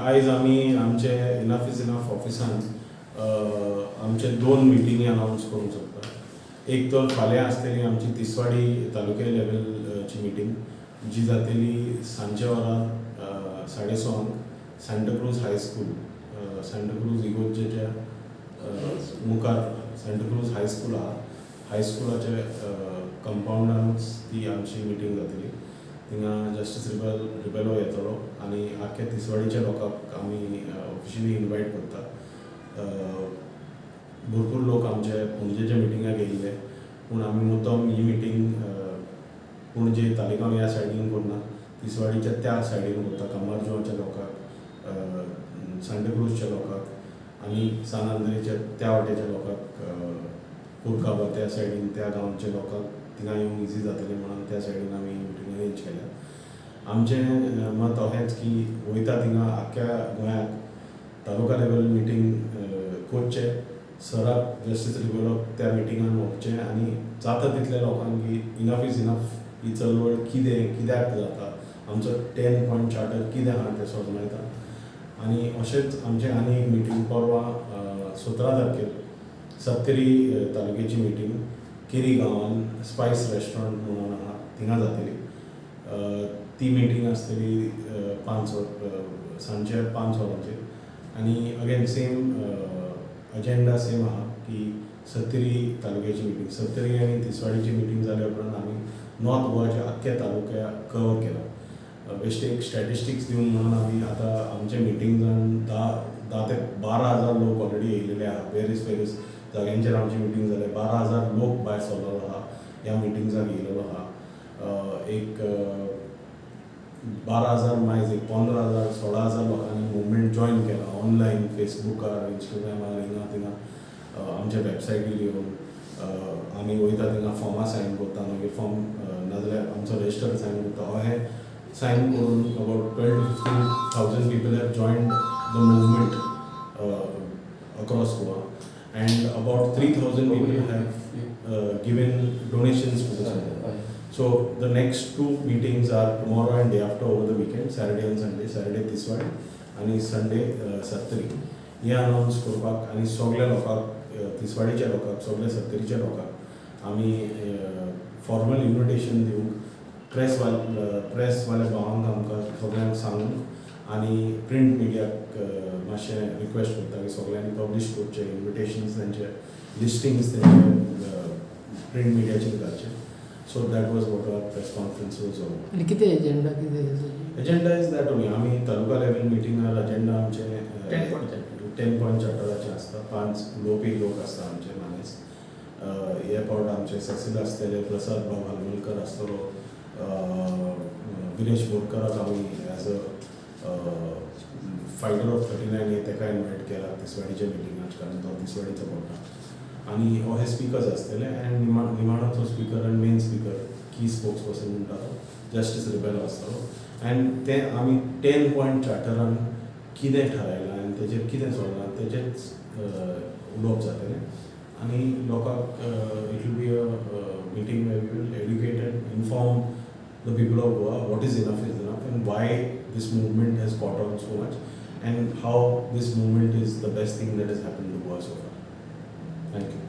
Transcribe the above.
आयज आमी आमचे इनफ इज इनफ ऑफिसान आमचे 2 मिटिंगी अनाउन्स करूंक सोदता. एक तर फाल्यां आसतली आमची तिसवाडी तालुके लेवलची मिटींग, जी जातली सांजचे वरां 6:30 सांताक्रूज हायस्कूल, सांताक्रूज इगोर्जेच्या मुखार सांताक्रूज हायस्कूल आहा, हायस्कुलाच्या कंपाउंडानूच ती आमची मिटींग जातली. थिंगा जस्टीस रिबेलो येतलो आनी आख्या तिसवाडीच्या लोकांक आमी ऑफिशियली इनवायट करता. भरपूर लोक आमचे पणजेच्या मिटिंगाक येयल्ले, पूण आमी मुद्दम ही मिटींग पणजे तालिगांव ह्या सायडीन करना, तिसवाडीच्या त्या सायडीन करता. कामारजुवाच्या लोकांक, सांताक्रूजच्या लोकांक आनी सान आंद्रेच्या त्या वाटेच्या लोकांक, कुरकाबा त्या सायडीन त्या गांवच्या लोकांक थिंगा येवंक इजी जातलें म्हणून त्या सायडीन आमी मिटींग अरेंज केल्या. आमचें मत अशेंच की वयता थिंगा आख्या गोंयाक तालुका लेवल मिटींग करचें, सराक जस्टीस रिबेलो त्या मिटिंगान वचचें आनी जाता तितल्या लोकांक की इनफ इज इनफ ही चळवळ कित्याक जाता, आमचो 10 पॉयंट चार्टर कितें आहा तें सोजमायता. आनी अशेंच आमचें आनी एक मिटींग परवां 17 तारखेर सत्तरी तालुक्याची मिटींग केरी गांवान स्पायस रेस्टॉरंट म्हणून आहा थिंगा जातली. ती मिटींग आसतली सांजचे 5 वरांचेर. आनी अगेन सेम अजेंडा सेम आहा की सत्तरी तालुक्याची मिटींग, सत्तरी आनी तिसवाडीची मिटींग जाल्या उपरांत आमी नॉर्थ गोवाच्या आख्या तालुक्याक कवर केला. बेश्टे एक स्टॅटिस्टिक्स दिवन म्हणून आमी आतां आमच्या मिटींगान 10 ते 12,000 लोक ऑलरेडी येयलेले आहा. वेरीस जाग्यांचेर आमची मिटींग जाल्या. 12,000 लोक भायर सरलेलो आहा, ह्या मिटींग्साक येयलेलो आहा. एक 12,000 मायज एक 15,000 16,000 लोकांनी मुवमेंट जॉयन केला ऑनलायन, फेसबुकार, इंस्टाग्रामार, हिंगा थिंगा आमच्या वेबसायटीर येवन. आमी वयता थिंगा फॉर्मां सायन करता, मागीर फॉर्म नाजाल्यार आमचो रजिस्टर सायन करता. अहें सायन करून about 12,000 to 15,000 people have joined the movement across Goa, and about 3,000 people have given donations to the center. So the next 2 meetings are tomorrow and day after over the weekend, Saturday and Sunday. Saturday Tiswadi आनी Sunday सत्तरी. हे announce करपाक आनी सगळ्या लोकांक, तिसवाडीच्या लोकांक, सगळ्या सत्तरीच्या लोकांक आमी formal invitation दिवंक प्रेस वाल्या भावांक आमकां सगळ्यांक सांगूंक आनी प्रिंट मिडियाक मातशें रिक्वेस्ट करता की सगळ्यांनी पब्लीश करचे इन्विटेशन्स, तेंचे लिस्टिंग्स तेंचे प्रिंट मिडियाचेर घालचे. So that was what our press conference was all. आणि किती agenda Agenda is that only. आमी तालुका लेवल मिटींगार अजेंडा आमचे 10 पॉयंट चार्टराचे आसता. 5 उलोवपी लोक आसता आमचे मानेस. हे पावट आमचे ससील आसतले, प्रसाद भाव हालमोलकर आसतलो, विनेश बोरकाराक आमी एज अ फायटर ऑफ 39 हे ताका इन्वायट केला तिसवाडीच्या मिटिंगाक, कारण तो तिसवाडीचो पडटा. आनी अशे स्पिकर्स आसतले एंड निमाणाचो स्पिकर आनी मेन स्पिकर की स्पोक्स पर्सन म्हणटा तो जस्टीस रिबेलो आसतलो. एंड ते आमी 10 पॉयंट चार्टरान कितें थारायलां आनी तेजेर कितें चललां तेजेच उलोवप जातलें. आनी लोकांक it will be a meeting where we will educate and inform the people of Goa what is enough and why this movement has caught on so much and how this movement is the best thing that has happened to Goa so far. Thank you.